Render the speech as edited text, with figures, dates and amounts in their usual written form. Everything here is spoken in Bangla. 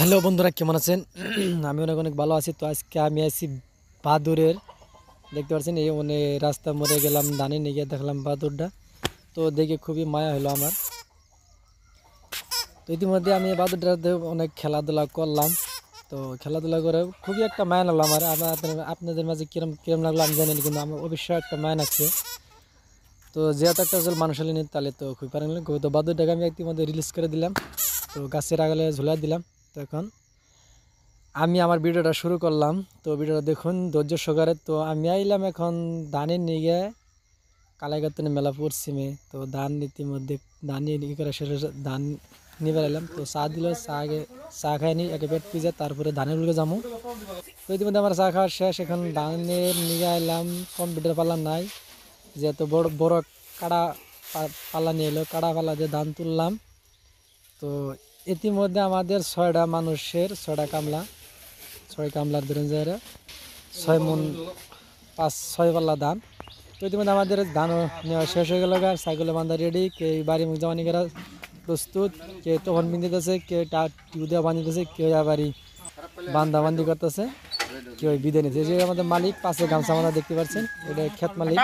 হ্যালো বন্ধুরা, কেমন আছেন? আমি অনেক অনেক ভালো আছি। তো আজকে আমি আছি বাদুরের, দেখতে পাচ্ছেন এই মানে রাস্তা মোড়ে গেলাম, ডানে নিয়ে গিয়ে দেখলাম বাদুরটা। তো দেখে খুবই মায়া হলো আমার। তো ইতিমধ্যে আমি বাদুরটাতে অনেক খেলাধুলা করলাম। তো খেলাধুলা করে খুবই একটা মায়া লাগলো আমার। আপনাদের মাঝে কিরম কিরম লাগলো আমি জানি না, কিন্তু আমার অবশ্যই একটা মায়া লাগছে। তো যেহেতু একটা আসলে মানুষ হলে নিতে, তাহলে তো খুবই পারেন। তো বাদুরটাকে আমি ইতিমধ্যে রিলিজ করে দিলাম, তো গাছের আগালে ঝুলাই দিলাম। তো এখন আমি আমার ভিডিওটা শুরু করলাম। তো ভিডিওটা দেখুন ধৈর্য সহকারে। তো আমি আইলাম এখন ধানের নিয়ে কালাইগাতনে মেলা পশ্চিমে। তো ধান ইতিমধ্যে ধান নিয়ে নিয়ে করে শেষে ধান নিয়ে বেড়াইলাম। তো চা দিল, চা আগে চা খাইনি, একে পেট পিজা, তারপরে ধানের উলকে যাবো। তো ইতিমধ্যে আমার চা খাওয়ার শেষ। এখন ধানের নিয়ে আইলাম, কম্পিউটার পাল্লা নাই, যেহেতু বড় বড় কাড়া পাল্লা নিয়ে এলো, কাড়া পাল্লা দিয়ে ধান তুললাম। তো ইতিমধ্যে আমাদের 6টা মানুষের 6টা কামলা, 6 কামলার ধরুন যে 6 মণ 5-6 পাল্লা ধান। তো ইতিমধ্যে আমাদের ধানও নেওয়া শেষ হয়ে গেল। সাইকেলে বান্ধা রেডি, কে বাড়ি মুখ জামানি করা প্রস্তুত, কে তখন বিঁধিতেছে, কে টিউ দেওয়া বাঁধিতেছে, কেউ আবারই বান্ধা বান্ধি করতেছে, কেউ বিদে নিতেছে। যে আমাদের মালিক পাশে গামছা বাঁধা দেখতে পাচ্ছেন, এটা ক্ষেত মালিক।